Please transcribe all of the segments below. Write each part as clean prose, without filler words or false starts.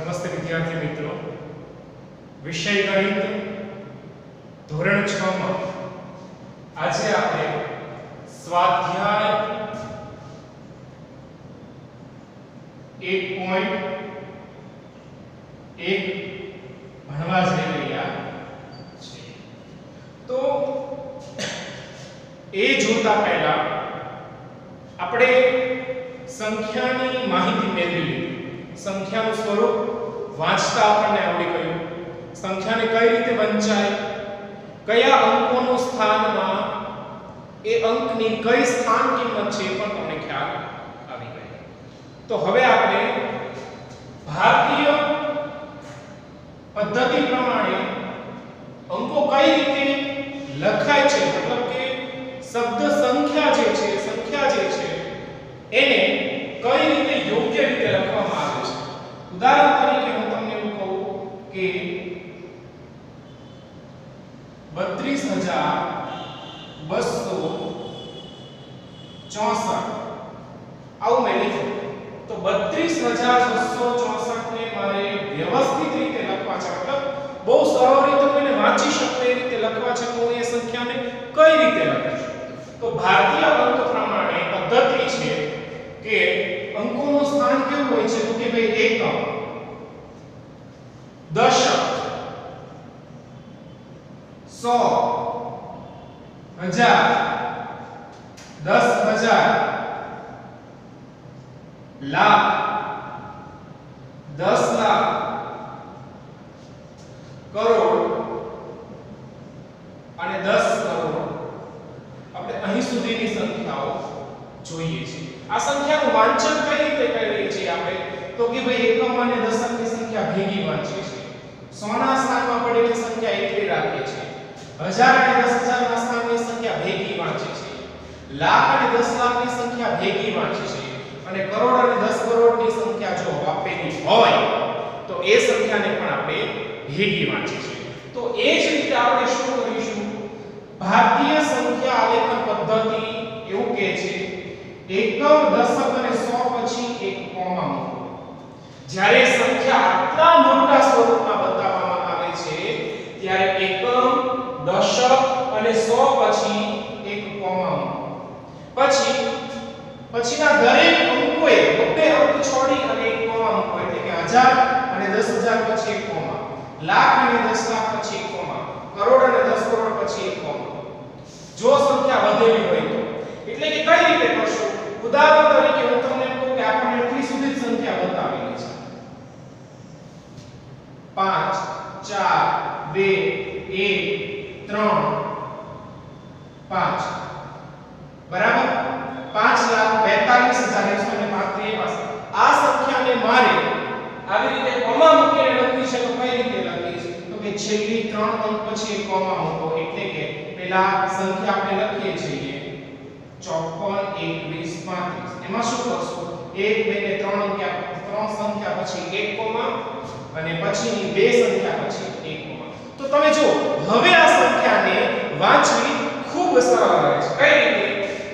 નમસ્તે વિદ્યાર્થી મિત્રો, વિષય ગણિત ધોરણ 6 માં આજે આપણે સ્વાધ્યાય 1.1 ભણવા જઈ રહ્યા છીએ। તો એ જોતા પહેલા આપણે સંખ્યાની માહિતી મેળવી લીધી। સંખ્યાનું સ્વરૂપ વાંચતા આપણને આવડી ગયું, સંખ્યાને કઈ રીતે વંચાય, કયા અંકોનું સ્થાનમાં એ અંકની કઈ સ્થાન કિંમત છે પણ તમને ખ્યાલ આવી ગયો। તો હવે આપણે ભારતીય પદ્ધતિ પ્રમાણે અંકો કઈ રીતે લખાય છે, મતલબ કે શબ્દ સંખ્યા જે છે એને કઈ રીતે યોગ્ય રીતે લખવામાં આવે છે। ઉદાહરણ તરીકે હું તમને એવું કહું કે 32,264 આવું મેં લીધું। તો 32,264 ને મારે વ્યવસ્થિત રીતે લખવા છે, મતલબ બહુ સરળ રીતે કોઈને વાંચી શકે એ રીતે લખવા છે, તો હું એ સંખ્યાને કઈ રીતે લખીશ? તો ભારતીય અંક પ્રમાણે પદ્ધતિ છે કે અંકોનું સ્થાન કેવું હોય છે? તો કે ભાઈ એકમ, દશક, 100, 1000, 10,000, લાખ, 10 લાખ, કરોડ અને 10 કરોડ। આપણે અહીં સુધીની સંખ્યાઓ જોઈએ છીએ। આ સંખ્યાનું વાંચન કઈ રીતે કરીએ છીએ આપણે? તો કે ભાઈ એકમ અને દશકની સંખ્યા ભેગી વાંચીએ છીએ, 100 ના સ્થાનમાં પડેલી સંખ્યા એકલી રાખીએ છીએ, 1000 અને 10,000 ના સ્થાનની સંખ્યા ભેગી વાંચીએ છીએ, લાખ અને 10 લાખની સંખ્યા ભેગી વાંચીએ છીએ, અને કરોડ અને 10 કરોડની સંખ્યા જો આપેલી હોય તો એ સંખ્યાને પણ આપણે ભેગી વાંચીએ છીએ। તો એ જ રીતે આપણે શું કરીશું? ભારતીય સંખ્યા આલેખન પદ્ધતિ એવું કહે છે એકમ, દશક અને 100 પછી એક કોમા મૂકો। જ્યારે સંખ્યા આટલા મોટા સ્વરૂપમાં બતાવવામાં આવે છે ત્યારે એકમ, દશક અને 100 પછી એક કોમા મૂકો। પછીના દરેક અંકોએ બે અંક છોડી અને એક કોમા મૂકો, એટલે કે 1000 અને 10,000 પછી એક કોમા, લાખ અને 10 લાખ પછી એક કોમા, કરોડ અને 10 કરોડ પછી એક કોમા। જો સંખ્યા વધેલી હોય તો, એટલે કે કઈ રીતે કરશો? ઉદાહરણ તરીકે હું તમને કહું કે આપણને એટલી સુધી સંખ્યા બતાવેલી છે 5 4 2 1 3 5 બરાબર 5,42,135। આ સંખ્યાને મારે આવી રીતે કોમા મૂકીને લખવી છે, તો કઈ રીતે લખીશ? તો કે છેલ્લી 3 અંક પછી એક કોમા મૂકો, એટલે કે પહેલા સંખ્યા આપણે લખીએ છીએ 54 21 35। એમાં શું કરશો? 1 2 ને 3 અંક, 3 સંખ્યા પછી એક કોમા અને પછીની બે સંખ્યા પછી એક કોમા। તો તમે જો હવે આ સંખ્યાને વાંચવી ખૂબ સરળ રહે છે। કઈ રીતે?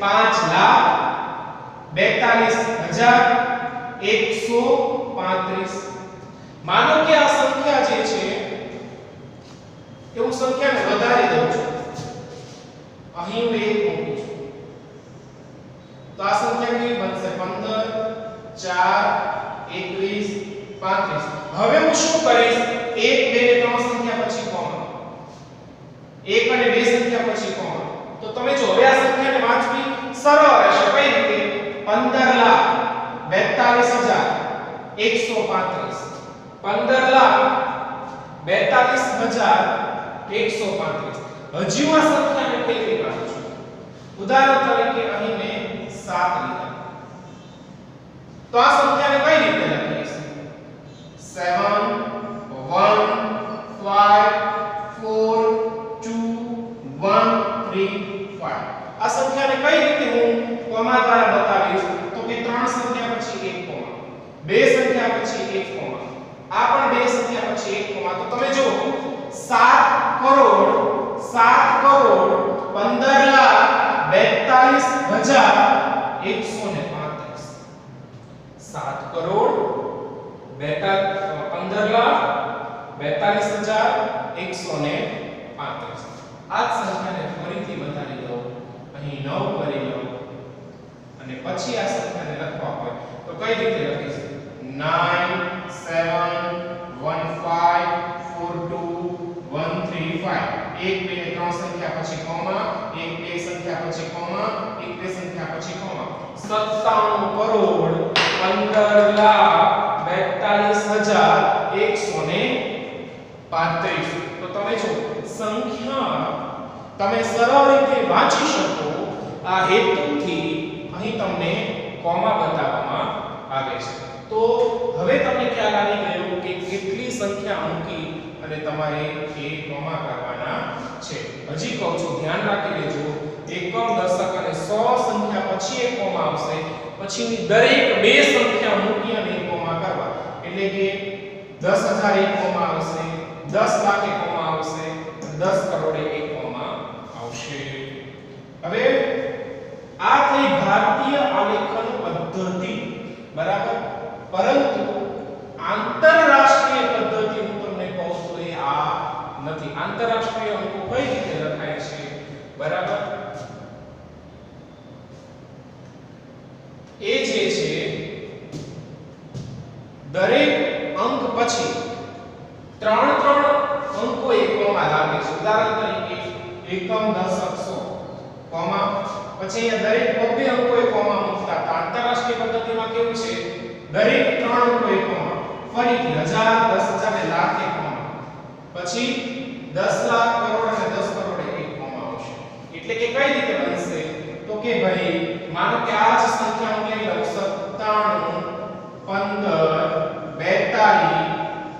5,42,135। માનો કે આ સંખ્યા જે છે કે હું સંખ્યાને વધારી દઉં છું, અહીં હું 1 મૂકું છું, તો આ સંખ્યા કેવી બનશે? 15 4 21 35। હવે હું શું કરીશ? 1 2 ને 3 સંખ્યા પછી કોમા, 1 અને 2 સંખ્યા પછી કોમા। તો તમે જો હવે આ સંખ્યાને વાંચવી સરળ રહેશે। કઈ રીતે? 15,42,135, 15,42,135। હજી હું આ સંખ્યાને કેવી વાંચું? ઉદાહરણ તરીકે અહીં મેં 7 લીધા, તો આ સંખ્યાને કઈ રીતે લખીશ? 7 1 5 4 2 1 3 5। આ સંખ્યાને કઈ રીતે હું કોમા દ્વારા બતાવીશ? તો કે 3 સંખ્યા પછી એક કોમા, 2 સંખ્યા પછી એક કોમા, આ પણ 2 સંખ્યા પછી એક કોમા। તો તમે જો 7 કરોડ 15,42,135। 7 કરોડ 15,42,135 15,42,135 આ જ સંખ્યાને ફરીથી બતાવી દઉં, અહીં 9 કરી લો અને પછી આ સંખ્યાને લખવા હોય તો કઈ રીતે લખીશું? 9 7 1 5 4 2 1 3 5 1 2 ને 3 સંખ્યા પછી કોમા, 1 2 સંખ્યા પછી કોમા, 1 2 સંખ્યા પછી કોમા. 97,42,135. તો તમે જો સંખ્યા તમે સરળ રીતે વાંચી શકો આ હેતુથી અહીં તમને કોમા બતાવવામાં આવે છે. તો હવે તમને ખ્યાલ આવી ગયો કે કેટલી સંખ્યા મૂકી અને તમારે એ કોમા કરવાના છે. હજી કહું છું, ધ્યાન રાખી લેજો, એકમ, દશક અને 100 સંખ્યા પછી એક કોમા આવશે, પછીની દરેક બે સંખ્યા મૂકી અને એક કોમા કરવા. એટલે કે 10,000 એક કોમા આવશે, 10 લાખ એક કોમા આવશે, 10 કરોડ એક કોમા આવશે. હવે આ થઈ ભારતીય આલેખન પદ્ધતિ, બરાબર. પરંતુ આંતરરાષ્ટ્રીય પદ્ધતિ હું તમને કહું તો એ આ નથી. આંતરરાષ્ટ્રીય અંકો કઈ રીતે લખાય છે, બરાબર? એ જે છે દરેક અંક પછી 3 અંકો એકમમાં લાગે છે. ઉદાહરણ તરીકે એકમ, દશક, 100 કોમા, પછી અહીંયા દરેક બબ્બે અંકો એકમમાં મૂકતા. આંતરરાષ્ટ્રીય પદ્ધતિમાં કેવું છે? દરેક 3 અંકો એકમમાં, ફરીથી 1000, 10,000 ને લાખ એકમમાં, પછી 10 લાખ, કરોડ અને 10 કરોડ એકમમાં આવશે. એટલે કે કઈ રીતે બનશે? તો કે ભાઈ માનો કે આ જ સંખ્યા હું લઈ લઉં 97, 15, 42,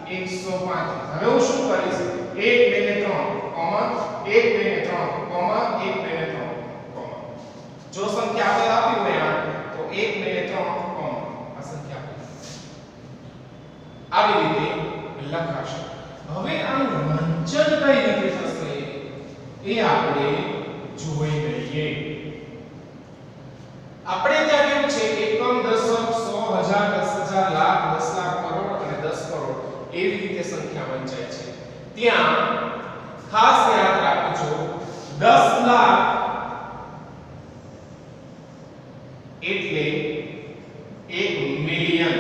135. હવે હું શું કરીશ? 1 2 ને 3 કોમા, 1 2 ને 3 કોમા, 1 2 ને 3 કોમા. જો સંખ્યા આપણે આપી હોય 8 તો 1 2 ને 3 કોમા આ સંખ્યા આવી રીતે લખાશે. હવે આનું વંચન કઈ રીતે થશે એ આપણે જોઈ લઈએ. આપણે ત્યાં કેવું છે? એકમ, દશક, 100, 1000, 10,000, લાખ, 10 લાખ, કરોડ અને 10 કરોડ એવી રીતે સંખ્યા વંચાય છે. ત્યાં ખાસ યાદ રાખજો 10 લાખ એટલે 1 મિલિયન.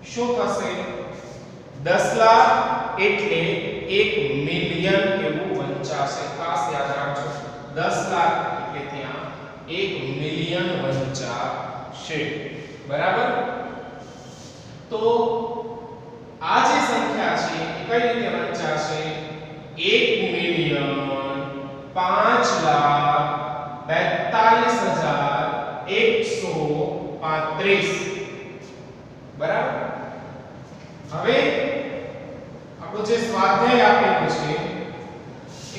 શું થશે? 10 લાખ એટલે 1 મિલિયન એવું વંચાશે. ખાસ યાદ રાખજો 10 લાખ એટલે ત્યાં 1 મિલિયન વંચાશે, બરાબર? તો આ જે સંખ્યા છે એ કઈ રીતે વંચાશે? 1 મિલિયન 5,42,135, બરાબર? હવે આપણો જે સ્વાધ્યાય આપેલો છે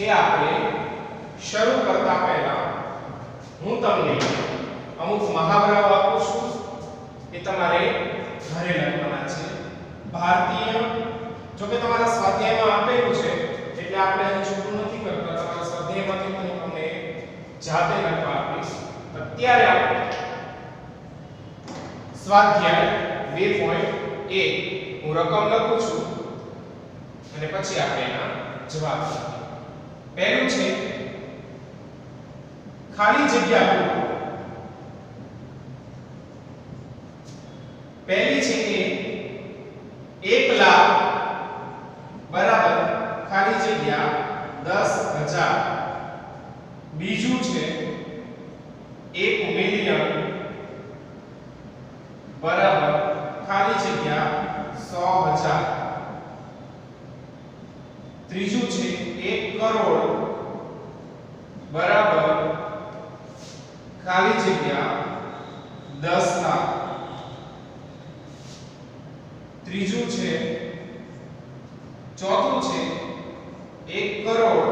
એ આપણે શરૂ કરતા પહેલા હું તમને અમુક મહાવરાઓ આપું છું, એ તમારે ઘરે લખવાના છે. ભારતીય, જો કે તમારા સ્વાધ્યાયમાં આપેલું છે એટલે આપણે અહીં છૂટું નથી કરતા, તમારા સ્વાધ્યાયમાંથી હું તમને જાતે લખવા આપીશ. અત્યારે આપણે સ્વાધ્યાય 2.1 હું રકમ લખું છું અને પછી આપણે એના જવાબ લખીએ. પહેલું છે ખાલી જગ્યા પૂરો. પહેલી છે કે 1 લાખ બરાબર ખાલી જગ્યા 10,000. બીજું છે 1 મિલિયન બરાબર ખાલી જગ્યા 100,000. ત્રીજું છે 1 કરોડ બરાબર ખાલી જગ્યા 10 લાખ. ત્રીજું છે, ચોથું છે 1 કરોડ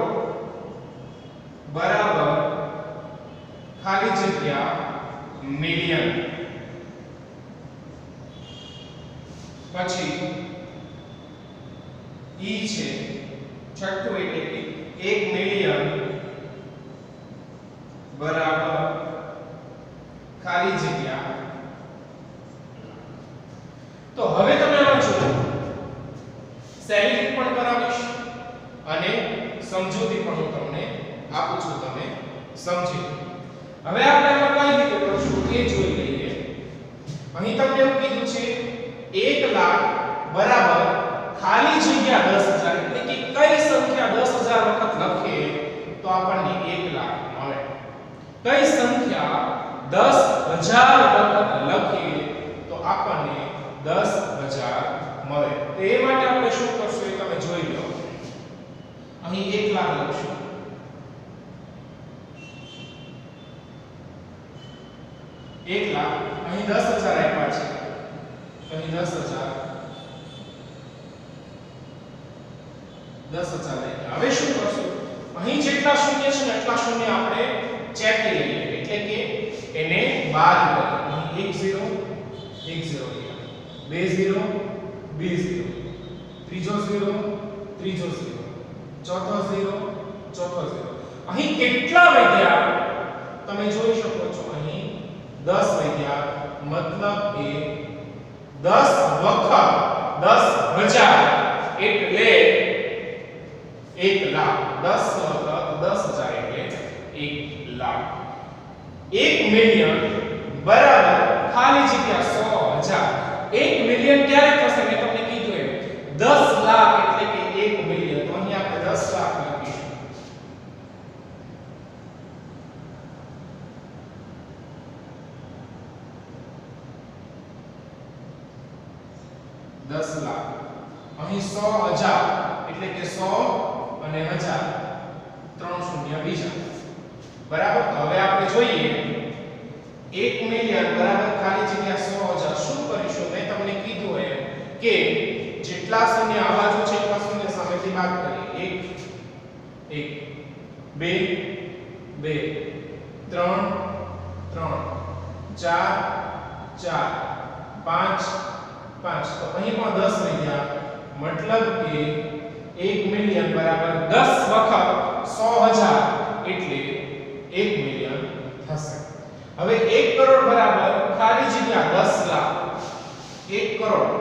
બરાબર ખાલી જગ્યા મિલિયન. પછી ઈ છે છઠ્ઠું એટલે કે 1 મિલિયન બરાબર ખાલી જગ્યા. તો હવે તમે આનો જુઓ આપું છું, તમે સમજી લો. હવે આપણે આમાં કઈ રીતે કરશું એ જોઈ લઈએ. અહીં તમને એવું કીધું છે 1 લાખ બરાબર ખાલી જગ્યા 10000 એટલે કે કઈ સંખ્યા 10000 વખત લખે તો આપણને 1 લાખ મળે. કઈ સંખ્યા 10000 વખત લખે તો આપણને 10000 મળે. તો એ માટે આપણે શું કરશું એ તમે જોઈ લો. અહીં 1 લાખ લખશું. 1 લાખ અહીં 10000 આપ્યા છે. અહીં 10000 હવે શું કરશું? અહીં જેટલા શૂન્ય છે ને એટલા શૂન્ય આપણે ચેકી લઈએ એટલે કે એને બાદ કરીએ. અહીં 1 0 1 0 2 0 2 0 ત્રીજો 0 ત્રીજો 0 ચોથો 0 ચોથો 0. અહીં કેટલા વધ્યા તમે જોઈ શકો છો. અહીં 10 વધ્યા મતલબ કે 10 વખત 10000 એટલે 1 લાખ. 10 વખત 10000 એટલે 1 લાખ. 1 મિલિયન બરાબર ખાલી જગ્યા 100,000. 1 મિલિયન ક્યારે થશે મેં તમને કીધું એમ 10 લાખ એટલે કે 1 મિલિયન. તો અહીં આપણે 10 લાખ લખીશું. 10 લાખ. અહીં 100,000 એટલે કે 100 અને 1000 ત્રણ શૂન્ય બીજા બરાબર. તો હવે આપણે જોઈએ 1 મિલિયન બરાબર ખાલી જગ્યા 100,000. શું કરીશું? મેં તમને કીધું એમ કે જેટલા શૂન્ય આ બાજુ છે એટલા શૂન્ય સામેથી બાદ કરીએ. 1 1 2 2 3 3 4 4 5 5. તો અહીં પણ 10 વધ્યા મતલબ કે 1 મિલિયન બરાબર 10 વખત 100,000 એટલે 1 મિલિયન થશે. હવે 1 કરોડ બરાબર ખાલી જગ્યા 10 લાખ. 1 કરોડ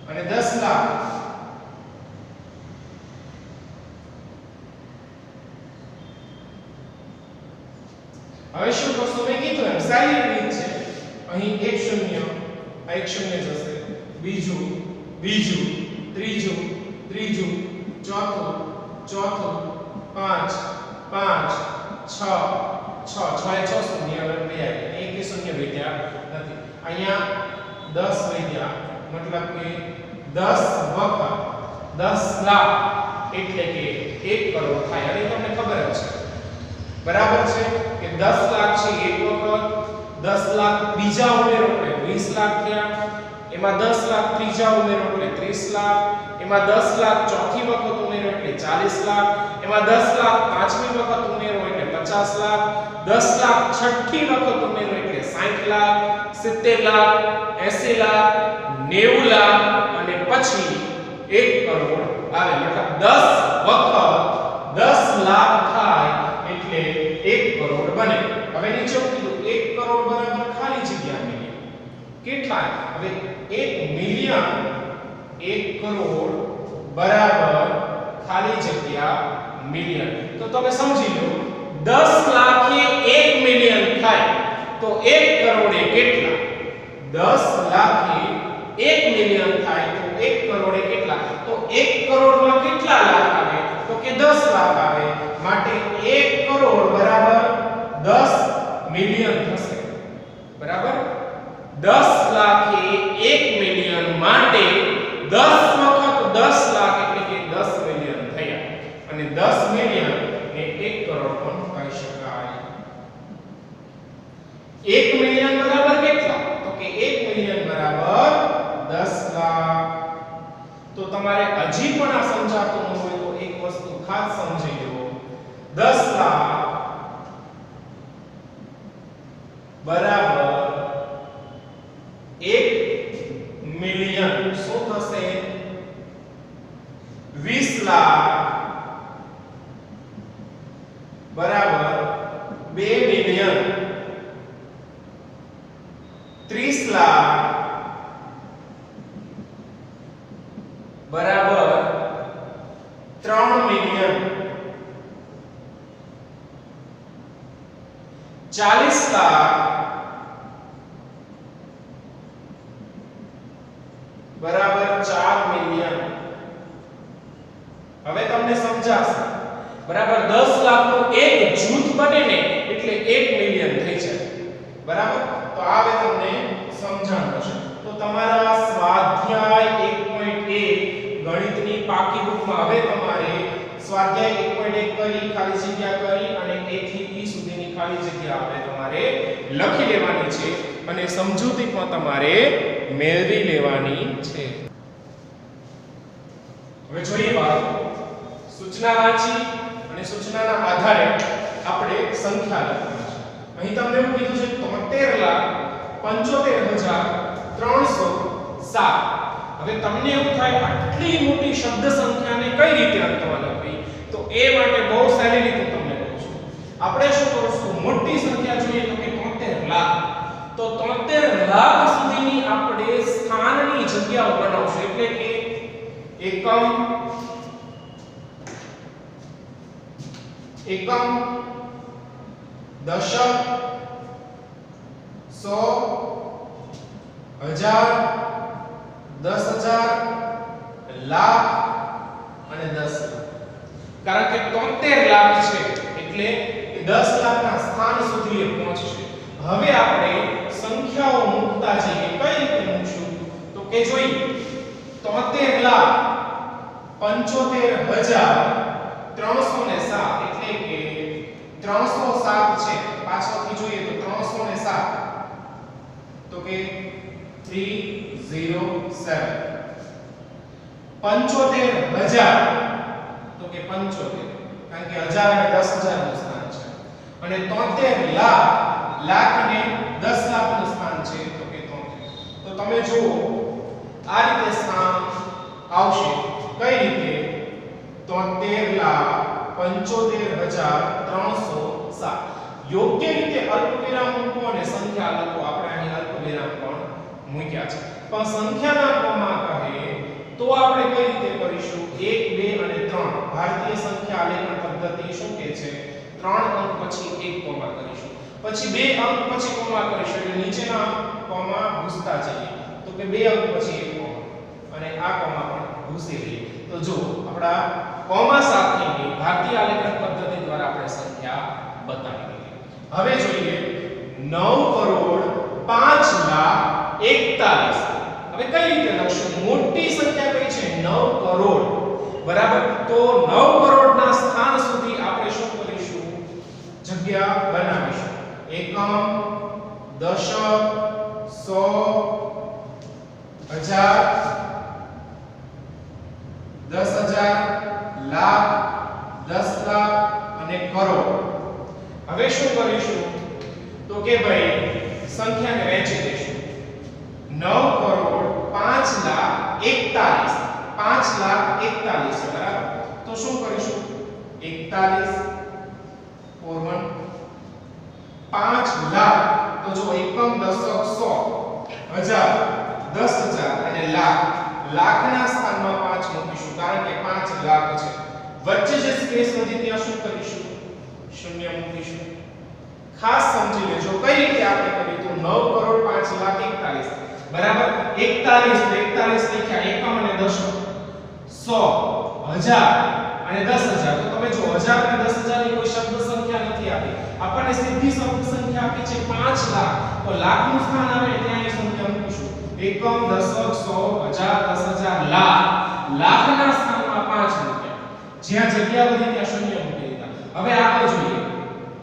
અને 10 લાખ. હવે શું કરશો? મેં કીધું એમ સારી રીત છે. અહીં 1 શૂન્ય આ 1 શૂન્ય જશે. બીજું બીજું ત્રીજું ત્રીજું ચોથું ચોથું 5 5 6 6 6 6 શૂન્ય હવે બે આવ્યા. એક શૂન્ય વધ્યા નથી. અહીંયા 10 વધ્યા મતલબ કે 10 વખત 10 લાખ એટલે કે 1 કરોડ થાય. હવે તમને ખબર જ છે બરાબર છે કે 10 લાખ છે એક વખત, 10 લાખ બીજા ઉમેરો એટલે 20 લાખ થયા, એમાં 10 લાખ ત્રીજા ઉમેરો એટલે 30 લાખ, એમાં 10 લાખ ચોથી વખત ઉમેરો એટલે 40 લાખ, એમાં 10 લાખ પાંચમી વખત ઉમેરો એટલે 50 લાખ, 10 લાખ છઠ્ઠી વખત ઉમેરો એટલે 60 લાખ, 70 લાખ, 80 લાખ, 90 લાખ અને પછી 1 કરોડ આવે. મતલબ 10 વખત 10 લાખ થાય એટલે 1 કરોડ બને. હવે નીચે કીધું 1 કરોડ બરાબર ખાલી જગ્યા મિલિયન. કેટલા? હવે 1 મિલિયન 1 કરોડ બરાબર ખાલી જગ્યા મિલિયન. તો તમે સમજી લો 10 લાખે 1 મિલિયન થાય તો 1 કરોડે કેટલા? 10 લાખે 1 મિલિયન થાય તો 1 કરોડે કેટલા? તો 1 કરોડમાં કેટલા લાખ આવે? તો કે 10 લાખ આવે. માટે 1 કરોડ બરાબર 10 મિલિયન થશે. બરાબર? 10 લાખે 1 મિલિયન માટે 10 વખત 10 લાખ એટલે કે 10 મિલિયન થયા. અને 10 મિલિયન એ 1 કરોડ પણ કહી શકાય. 1 મિલિયન બરાબર કેટલા? તો કે 1 મિલિયન બરાબર 10 લાખ. તો તમારે હજી પણ આ સમજાતું ન હોય તો એક વસ્તુ ખાસ સમજી લો. 10 લાખ બરાબર 1 મિલિયન શું થશે? 20 લાખ બરાબર 2 મિલિયન, 30 લાખ બરાબર 3 મિલિયન 40 લાખ બરાબર 4 મિલિયન. હવે તમને સમજાશે બરાબર 10 લાખનું એક જૂથ બને ને એટલે 1 મિલિયન થઈ જાય બરાબર. તો આવે તમને સમજણ હશે. તો તમારા સ્વાધ્યાય 1.1 ગણિતની પાકી બુકમાં હવે તમારે સ્વાધ્યાય 1.1 કરી ખાલી જગ્યા કરી અને a થી e સુધીની ખાલી જગ્યા હવે તમારે લખી લેવાની છે અને સમજૂતી પણ તમારે મેળવી લેવાની છે. હવે જોઈએ બાળકો, સૂચના વાંચી અને સૂચનાના આધારે આપણે સંખ્યા લખવાની છે. અહીં તમને એવું કીધું છે 73,75,307. હવે તમને એવું થાય આટલી મોટી શબ્દ સંખ્યાને કઈ રીતે અંકમાં લખવી, તો એ માટે બહુ સારી રીતે તમને કહું છું. આપણે શું કરશું, મોટી સંખ્યા જોઈએ તો કે 73 લાખ. તો 73 લાખ સુધીની આપણે સ્થાનની જગ્યાઓ બનાવશું. એટલે કે એકમ, દશક, સો, હજાર, 10,000, લાખ અને 10 લાખ. કારણ કે 73 લાખ છે એટલે 10 લાખના સ્થાન સુધી એ પહોંચશે. હવે આપણે સંખ્યાઓ મૂકતા જઈએ. કઈ રીતે મૂકશું, તો કે જોઈએ 73,75,307 એટલે કે 307 છે. પાછળથી જોઈએ તો 307 તો કે 307. 75,000 તો કે 75 કારણ કે 1000 અને 10,000 નું સ્થાન છે. અને 73 લાખ, લાખ અને 10 લાખ નું સ્થાન છે તો કે 73. તો તમે જુઓ આ રીતે સ્થાન આવશે. કઈ રીતે, 73,75,307. યોગ્ય રીતે અલ્પવિરામ મૂકો અને સંખ્યા લખો. આપણે અહીં અલ્પવિરામ પણ મૂક્યા છે, પણ સંખ્યાના કોમા કહે તો આપણે કઈ રીતે કરીશું, 1, 2 અને 3. ભારતીય સંખ્યા આલેખન પદ્ધતિ શું કહે છે, 3 અંક પછી 1 કોમા કરીશું, પછી 2 અંક પછી કોમા કરીશું. એટલે નીચેના કોમા ભૂસતા જઈએ તો કે 2 અંક પછી 1 કોમા અને આ કોમા પણ ભૂસી લઈએ. તો જો આપણા કોમા સાથેની ભારતીય આલેખન પદ્ધતિ દ્વારા આપણે સંખ્યા બતાવી દીધી. હવે જોઈએ 9,05,41,000. હવે કઈ રીતે લખશું, મોટી સંખ્યા કઈ છે, 9 કરોડ બરાબર. તો 9 કરોડના સ્થાન સુધી આપણે શું કરીશું, જગ્યા બનાવીશું. એકમ, દશક, સો, હજાર, 10,000, લાખ, 10 લાખ અને કરોડ. હવે શું કરીશું, તો કે ભાઈ સંખ્યાને વહેંચી દઈશું. 9 કરોડ 5,41,000, 5,41,000 બરાબર. તો શું કરીશું, 41 41 5 લાખ. તો જો એકમ, દશક, સો, હજાર, 10,000 અને લાખ. લાખના સ્થાનમાં 5 મૂકીશું કારણ કે 5 લાખ છે. વચ્ચે જે સ્પેસ વધી ત્યાં શું કરીશું, શૂન્ય મૂકીશું. ખાસ સમજી લેજો કઈ રીતે આપણે કરીએ તો 9 કરોડ 5,41,000 બરાબર 41 તો 41 લખ્યા એકમ અને દશક, 100, 1000 અને 10,000. તો તમે જો 1000 અને 10,000 ની કોઈ શબ્દ સંખ્યા નથી આપી, આપણને સીધી શબ્દ સંખ્યા આપી છે 5 લાખ. તો લાખ નું સ્થાન આવે ત્યાં એ સંખ્યા મૂકીશું. એકમ, દશક, 100, 1000, 10,000, લાખ. લાખના સ્થાનમાં 5 મૂક્યા, જ્યાં જગ્યા વધી ત્યાં શૂન્ય મૂકી દીધા. હવે આગળ જોઈએ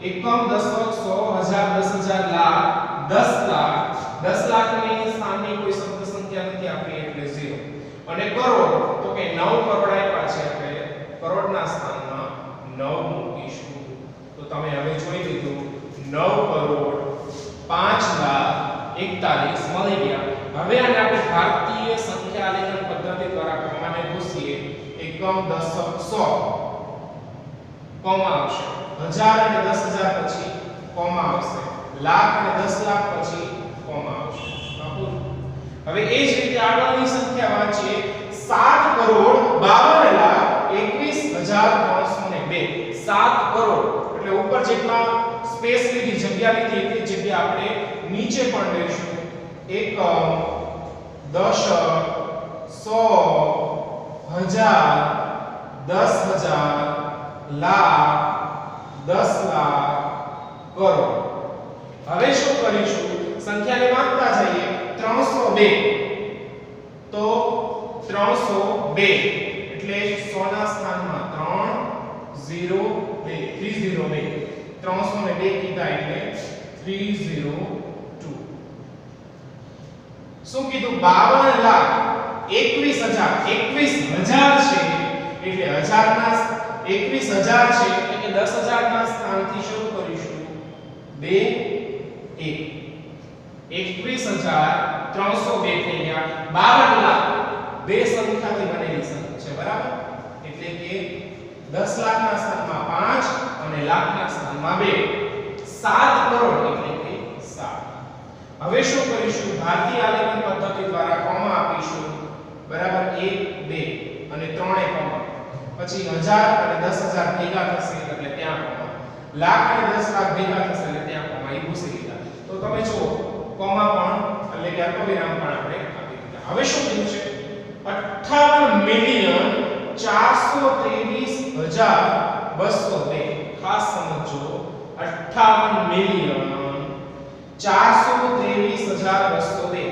એકમ, દશક, 100, 1000, 10,000, લાખ, 10 લાખ. 10 લાખની સ્થાનની કોઈ શબ્દ સંખ્યા નથી આપી એટલે 0. અને કરોડ તો કે 9 કરોડ આપ્યા છે આપણે કરોડના સ્થાનમાં 9 મૂકીશું. તો તમે હવે જોઈ લીધું 9 કરોડ 5,41,000 મળી ગયા. હવે આને આપણે ભારતીય સંખ્યા આલેખન પદ્ધતિ દ્વારા કોમાને ભૂસીએ. એકમ, દશક, 100 કોમા આવશે, 1000 અને 10,000 પછી કોમા આવશે, લાખ અને 10 લાખ પછી કોમા આવશે. હવે એ જ રીતે આગળની સંખ્યા વાંચીએ 7 કરોડ જેટલા સ્પેસ લીધી, જગ્યા લીધી, એટલી જગ્યા આપણે નીચે પણ લઈશું. એકમ, દશક, સો, હજાર, 10,000, લાખ, 10 લાખ, કરોડ. હવે શું કરીશું? સંખ્યાને વાંચતા જઈએ. 302 તો 302 એટલે 100 ના સ્થાનમાં 302 302 કીધા એટલે 302. શું કીધું? 52 લાખ 21,000 21,000 છે એટલે 1000 ના 21,000 છે એટલે કે 10,000 ના સ્થાનથી શરૂ કરીશું. 2 1 21,302 થઈ ગયા. 52 લાખ બે સંખ્યાથી બનેલી સંખ્યા છે, બરાબર? એટલે કે 10 લાખના સ્થાનમાં 5 અને લાખના સ્થાનમાં 2. 7 કરોડ એટલે કે 7. હવે શું કરીશું? ભારતીય આલેખન પદ્ધતિ દ્વારા કોમા આપીશું, બરાબર? 1 2 અને 3 કોમા. પછી 1000 અને 10,000 ભેગા થશે એટલે ત્યાં કોમા. લાખ અને 10 લાખ ભેગા થશે એટલે ત્યાં કોમા. એ ભૂસી લીધા. તો તમે જુઓ કોમા પણ એટલે કે અલ્પવિરામ પણ આપણે આપી દીધા. હવે શું થયું છે? 58,423,202. ખાસ સમજો, 58,423,202.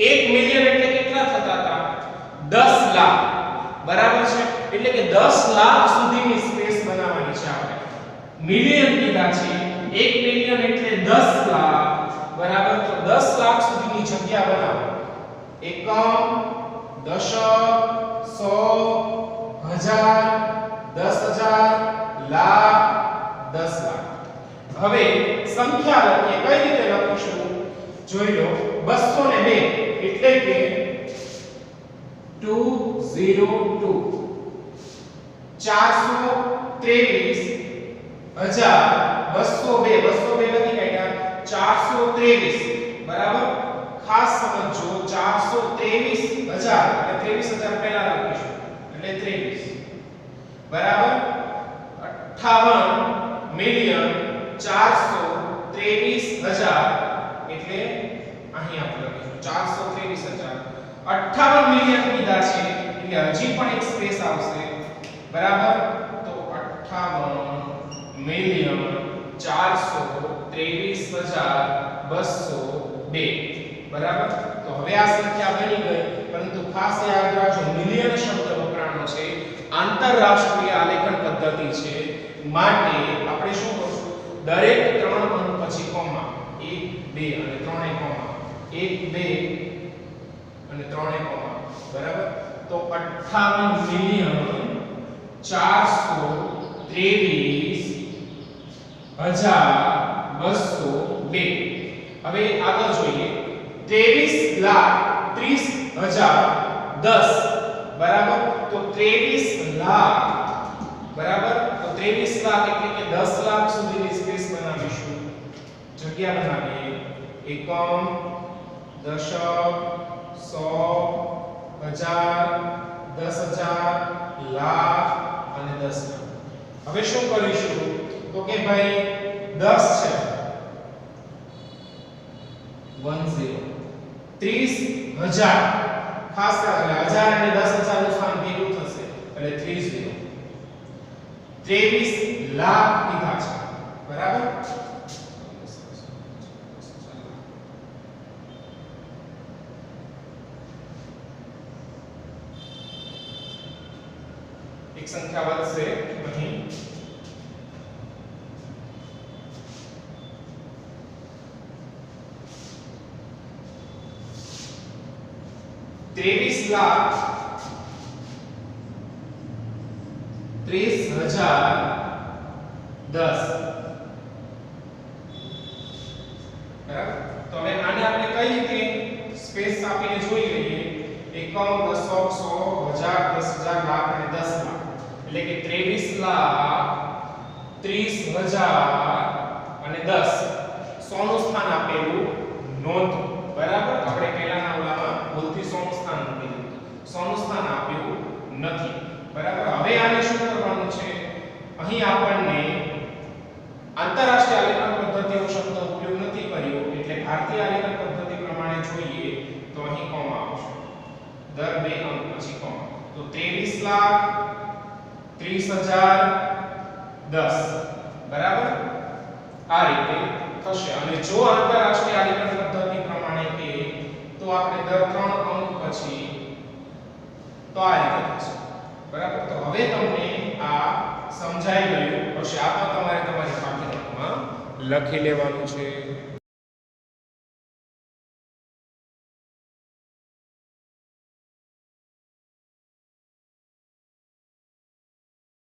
1 મિલિયન એટલે કેટલા થતા હતા? 10 લાખ, બરાબર છે? એટલે કે 10 લાખ સુધીની સ્પેસ બનાવવાની છે આપણે. મિલિયન કીધા છે, 1 મિલિયન એટલે 10 લાખ, બરાબર? તો 10 લાખ સુધીની જગ્યા બનાવો. એકમ, દશક, સો, હજાર, 10,000, લાખ, 10 લાખ. હવે સંખ્યા લખીએ. કઈ રીતે લખીશું? જોઈ લો. 202 એટલે કે 202. 423,202 લખી કાઢ્યા. 423, બરાબર? ખાસ સમજો, 423,000 એટલે 23,000 પહેલા લખીશું એટલે 23, બરાબર? 58,423,000 એટલે અહીં આપણે લખીશું 423,000. 58 મિલિયન કીધા છે એટલે હજી પણ એક સ્પેસ આવશે, બરાબર? તો 58,423,202, બરાબર? તો હવે આ સંખ્યા બની ગઈ, પરંતુ ખાસ યાદ રાખજો મિલિયન શબ્દ વપરાણો છે, આંતરરાષ્ટ્રીય આલેખન પદ્ધતિ છે, માટે આપણે શું કરશું? દરેક 3 અંક પછી કોમા, 1 2 અને 3 કોમા, 1 2 અને 3 કોમા, બરાબર? તો 58,423,202. હવે આગળ જોઈએ. 23,30,010, બરાબર? તો 23 લાખ, બરાબર? તો 23 લાખ એટલે કે 10 લાખ સુધીની સ્પેસ બનાવીશું, જગ્યા બનાવીએ. એકમ, દશક, સો, હજાર, 10,000, લાખ અને 10 લાખ. હવે શું કરીશું? તો કે ભાઈ 10 છે 10, 30,000 ખાસ એટલે 1000 અને 10,000 નું સ્થાન ભેગું થશે એટલે 30. 23 લાખ કીધા છે, બરાબર? એક સંખ્યા વધશે અહીં. ₹23,30,010, બરાબર? તો હવે આને આપણે કઈ રીતે સ્પેસ આપીને જોઈ લઈએ. એકમ, દશક, સો, હજાર, 10,000, લાખ અને 10 લાખ એટલે કે 23 લાખ, 30,000 અને 10. 100 નું સ્થાન આપેલું નોંધ, બરાબર? આપણે પહેલાના ઓલામાં ભૂલથી 100 નું સ્થાન મૂકી દીધું, 100 નું સ્થાન આપ્યું નથી, બરાબર? હવે આને શું કરવાનું છે? અહીં આપણને આંતરરાષ્ટ્રીય 23 લાખ 30,000 10 બરાબર આ રીતે થશે અને જો આંતરરાષ્ટ્રીય આલેખન પદ્ધતિ પ્રમાણે કે તો આપણે દર 3 અંક પછી તો આ રીતે થશે બરાબર તો હવે તમને આ સમજાઈ ગયું હશે આ તો તમારે તમારી પાઠ્યપુસ્તકમાં લખી લેવાનું છે